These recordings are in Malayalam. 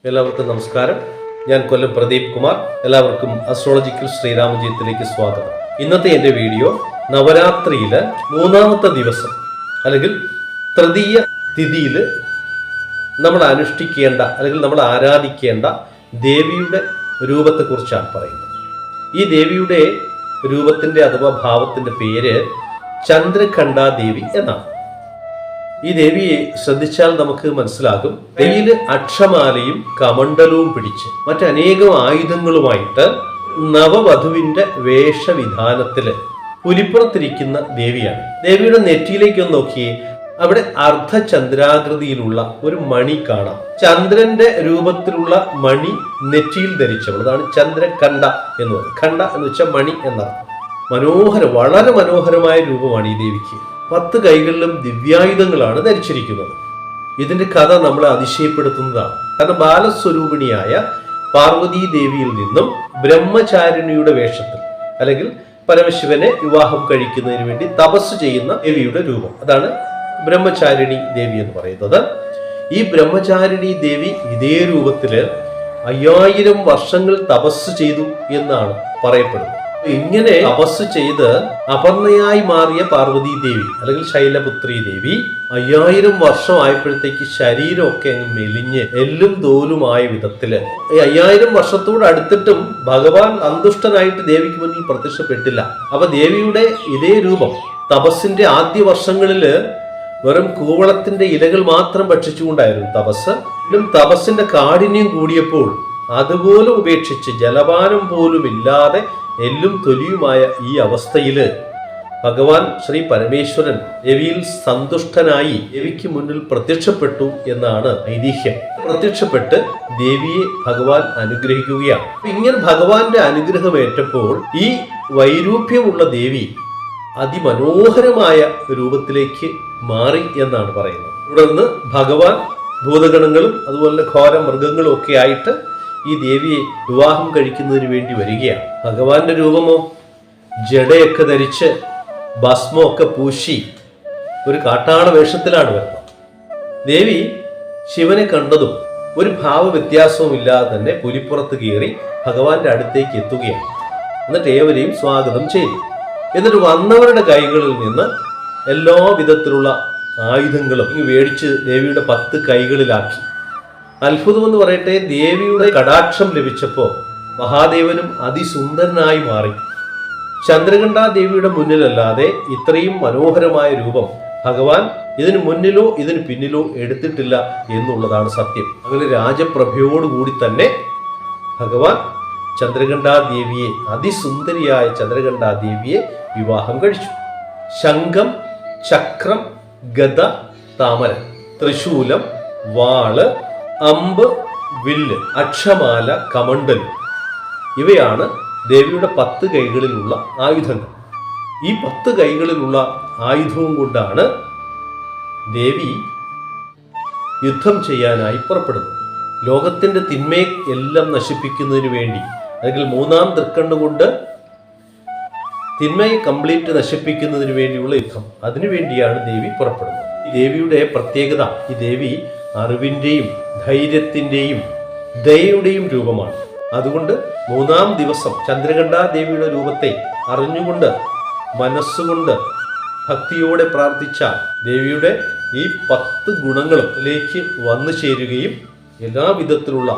എല്ലാവർക്കും നമസ്കാരം. ഞാൻ കൊല്ലം പ്രദീപ് കുമാർ. എല്ലാവർക്കും അസ്ട്രോളജിക്കൽ ശ്രീരാമജയത്തിലേക്ക് സ്വാഗതം. ഇന്നത്തെ എൻ്റെ വീഡിയോ നവരാത്രിയിലെ മൂന്നാമത്തെ ദിവസം അല്ലെങ്കിൽ തൃതീയ തിഥിയിൽ നമ്മൾ അനുഷ്ഠിക്കേണ്ട അല്ലെങ്കിൽ നമ്മൾ ആരാധിക്കേണ്ട ദേവിയുടെ രൂപത്തെക്കുറിച്ചാണ് പറയുന്നത്. ഈ ദേവിയുടെ രൂപത്തിൻ്റെ അഥവാ ഭാവത്തിൻ്റെ പേര് ചന്ദ്രഖണ്ഡാ ദേവി എന്നാണ്. ഈ ദേവിയെ ശ്രദ്ധിച്ചാൽ നമുക്ക് മനസ്സിലാകും, കയ്യിൽ അക്ഷമാലയും കമണ്ഡലവും പിടിച്ച് മറ്റനേകം ആയുധങ്ങളുമായിട്ട് നവവധുവിന്റെ വേഷവിധാനത്തില് പുലിപ്പുറത്തിരിക്കുന്ന ദേവിയാണ്. ദേവിയുടെ നെറ്റിയിലേക്ക് ഒന്ന് നോക്കിയേ, അവിടെ അർദ്ധചന്ദ്രാകൃതിയിലുള്ള ഒരു മണി കാണാം. ചന്ദ്രന്റെ രൂപത്തിലുള്ള മണി നെറ്റിയിൽ ധരിച്ചവൾ, അതാണ് ചന്ദ്രഖണ്ഡ എന്ന് പറയുന്നത്. ഖണ്ഡ എന്ന് വെച്ചാൽ മണി എന്നർത്ഥം. വളരെ മനോഹരമായ രൂപമാണ് ഈ ദേവിക്ക്. 10 കൈകളിലും ദിവ്യായുധങ്ങളാണ് ധരിച്ചിരിക്കുന്നത്. ഇതിന്റെ കഥ നമ്മളെ അതിശയപ്പെടുത്തുന്നതാണ്. കാരണം ബാലസ്വരൂപിണിയായ പാർവതീ ദേവിയിൽ നിന്നും ബ്രഹ്മചാരിണിയുടെ വേഷത്തിൽ അല്ലെങ്കിൽ പരമശിവനെ വിവാഹം കഴിക്കുന്നതിന് വേണ്ടി തപസ് ചെയ്യുന്ന ദേവിയുടെ രൂപം, അതാണ് ബ്രഹ്മചാരിണി ദേവി എന്ന് പറയുന്നത്. ഈ ബ്രഹ്മചാരിണി ദേവി ഇതേ രൂപത്തില് 5000 വർഷങ്ങൾ തപസ് ചെയ്തു എന്നാണ് പറയപ്പെടുന്നത്. ഇങ്ങനെ തപസ് ചെയ്ത് അപർണയായി മാറിയ പാർവതീ ദേവി അല്ലെങ്കിൽ ശൈലപുത്രി ദേവി 5000 വർഷം ആയപ്പോഴത്തേക്ക് ശരീരമൊക്കെ അങ്ങ് മെലിഞ്ഞ് എല്ലും തോലുമായ വിധത്തില് 5000 വർഷത്തോട് അടുത്തിട്ടും ഭഗവാൻ സന്തുഷ്ടനായിട്ട് ദേവിക്ക് മുന്നിൽ പ്രത്യക്ഷപ്പെട്ടില്ല. അപ്പൊ ദേവിയുടെ ഇതേ രൂപം തപസ്സിന്റെ ആദ്യ വർഷങ്ങളില് വെറും കൂവളത്തിന്റെ ഇലകൾ മാത്രം ഭക്ഷിച്ചുകൊണ്ടായിരുന്നു തപസ്. തപസ്സിന്റെ കാഠിന്യം കൂടിയപ്പോൾ അതുപോലും ഉപേക്ഷിച്ച് ജലപാനം പോലും ഇല്ലാതെ എല്ലും തൊലിയുമായ ഈ അവസ്ഥയില് ഭഗവാൻ ശ്രീ പരമേശ്വരൻ ദേവിയിൽ സന്തുഷ്ടനായി ദേവിക്ക് മുന്നിൽ പ്രത്യക്ഷപ്പെട്ടു എന്നാണ് ഐതിഹ്യം. പ്രത്യക്ഷപ്പെട്ട് ദേവിയെ ഭഗവാൻ അനുഗ്രഹിക്കുകയാണ്. ഇങ്ങനെ ഭഗവാന്റെ അനുഗ്രഹം ഏറ്റപ്പോൾ ഈ വൈരൂപ്യമുള്ള ദേവി അതിമനോഹരമായ രൂപത്തിലേക്ക് മാറി എന്നാണ് പറയുന്നത്. തുടർന്ന് ഭഗവാൻ ഭൂതഗണങ്ങളും അതുപോലെ ഘോര മൃഗങ്ങളും ഒക്കെ ആയിട്ട് ഈ ദേവിയെ വിവാഹം കഴിക്കുന്നതിന് വേണ്ടി വരികയാണ്. ഭഗവാന്റെ രൂപമോ ജടയൊക്കെ ധരിച്ച് ഭസ്മമൊക്കെ പൂശി ഒരു കാട്ടാള വേഷത്തിലാണ് വരുന്നത്. ദേവി ശിവനെ കണ്ടതും ഒരു ഭാവവ്യത്യാസവും ഇല്ലാതെ തന്നെ പുലിപ്പുറത്ത് കയറി ഭഗവാന്റെ അടുത്തേക്ക് എത്തുകയാണ്. എന്നിട്ട് ഏവരെയും സ്വാഗതം ചെയ്തു. എന്നിട്ട് വന്നവരുടെ കൈകളിൽ നിന്ന് എല്ലാ വിധത്തിലുള്ള ആയുധങ്ങളും മേടിച്ച് ദേവിയുടെ 10 കൈകളിലാക്കി. അത്ഭുതമെന്ന് പറയട്ടെ, ദേവിയുടെ കടാക്ഷം ലഭിച്ചപ്പോൾ മഹാദേവനും അതിസുന്ദരനായി മാറി. ചന്ദ്രഖണ്ഡാ ദേവിയുടെ മുന്നിലല്ലാതെ ഇത്രയും മനോഹരമായ രൂപം ഭഗവാൻ ഇതിന് മുന്നിലോ ഇതിന് പിന്നിലോ എടുത്തിട്ടില്ല എന്നുള്ളതാണ് സത്യം. അങ്ങനെ രാജപ്രഭയോടുകൂടി തന്നെ ഭഗവാൻ ചന്ദ്രഖണ്ഡാ ദേവിയെ, അതിസുന്ദരിയായ ചന്ദ്രഖണ്ഡാ ദേവിയെ വിവാഹം കഴിച്ചു. ശംഖം, ചക്രം, ഗദ, താമര, ത്രിശൂലം, വാള്, അമ്പ്, വില്ല്, അക്ഷമാല, കമണ്ഡലം ഇവയാണ് ദേവിയുടെ 10 കൈകളിലുള്ള ആയുധങ്ങൾ. ഈ 10 കൈകളിലുള്ള ആയുധവും കൊണ്ടാണ് ദേവി യുദ്ധം ചെയ്യാനായി പുറപ്പെടുന്നത്. ലോകത്തിന്റെ തിന്മയെ എല്ലാം നശിപ്പിക്കുന്നതിന് വേണ്ടി, അല്ലെങ്കിൽ 3-ാം തൃക്കണ്ണുകൊണ്ട് തിന്മയെ കംപ്ലീറ്റ് നശിപ്പിക്കുന്നതിന് വേണ്ടിയുള്ള യുദ്ധം, അതിനുവേണ്ടിയാണ് ദേവി പുറപ്പെടുന്നത്. ഈ ദേവിയുടെ പ്രത്യേകത, ഈ ദേവി അറിവിന്റെയും ധൈര്യത്തിന്റെയും ദയയുടെയും രൂപമാണ്. അതുകൊണ്ട് 3-ാം ദിവസം ചന്ദ്രഖണ്ഡാ ദേവിയുടെ രൂപത്തെ അറിഞ്ഞുകൊണ്ട് മനസ്സുകൊണ്ട് ഭക്തിയോടെ പ്രാർത്ഥിച്ചാൽ ദേവിയുടെ ഈ 10 ഗുണങ്ങളും ഇതിലേക്ക് വന്നു ചേരുകയും എല്ലാ വിധത്തിലുള്ള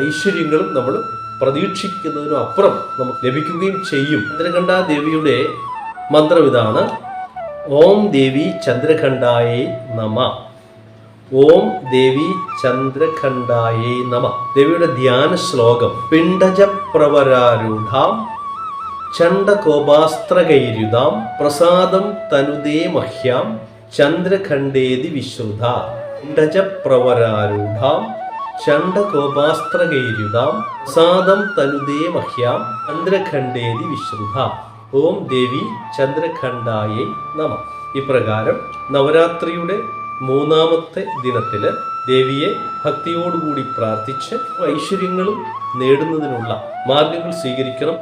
ഐശ്വര്യങ്ങളും നമ്മൾ പ്രതീക്ഷിക്കുന്നതിനും അപ്പുറം നമുക്ക് ലഭിക്കുകയും ചെയ്യും. ചന്ദ്രഖണ്ഡാ ദേവിയുടെ മന്ത്രം ഇതാണ്: ഓം ദേവി ചന്ദ്രഖണ്ഡായേ നമ. ഓം ദേവി ചന്ദ്രഖണ്ഡായേ നമ. ദേവിയുടെ ധ്യാന ശ്ലോകം: പിണ്ഡജ പ്രവരാരൂഢാം ചണ്ഡകോപാസ്ത്രകൈര്യുതാം പ്രസാദം തനുദേ മഹ്യാം ചന്ദ്രഖണ്ഡേതി വിശ്രുത. പിണ്ഡജ പ്രവരാരൂഢാം ചണ്ഡകോപാസ്ത്രകൈര്യുതാം പ്രസാദം തനുദേ മഹ്യാം ചന്ദ്രഖണ്ഡേതി വിശ്രുത. ഓം ദേവി ചന്ദ്രഖണ്ഡായേ നമ. ഇപ്രകാരം നവരാത്രിയുടെ 3-ാമത്തെ ദിനത്തില് ദേവിയെ ഭക്തിയോടുകൂടി പ്രാർത്ഥിച്ച് ഐശ്വര്യങ്ങളും നേടുന്നതിനുള്ള മാർഗങ്ങൾ സ്വീകരിക്കണം.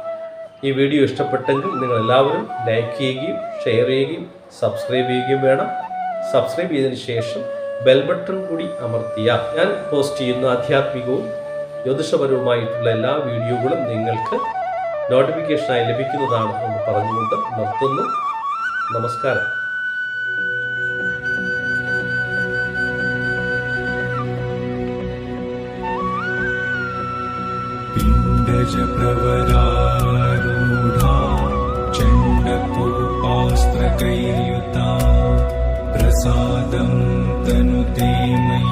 ഈ വീഡിയോ ഇഷ്ടപ്പെട്ടെങ്കിൽ നിങ്ങൾ എല്ലാവരും ലൈക്ക് ചെയ്യുകയും ഷെയർ ചെയ്യുകയും സബ്സ്ക്രൈബ് ചെയ്യുകയും വേണം. സബ്സ്ക്രൈബ് ചെയ്തതിനു ശേഷം ബെൽ ബട്ടൺ കൂടി അമർത്തിയാൽ ഞാൻ പോസ്റ്റ് ചെയ്യുന്ന ആധ്യാത്മികവും ജ്യോതിഷപരവുമായിട്ടുള്ള എല്ലാ വീഡിയോകളും നിങ്ങൾക്ക് നോട്ടിഫിക്കേഷനായി ലഭിക്കുന്നതാണ് എന്ന് പറഞ്ഞുകൊണ്ട് നിർത്തുന്നു. നമസ്കാരം. प्रवरारूढा चण्डकोपास्त्रकैर्युता प्रसादं तनुते मयि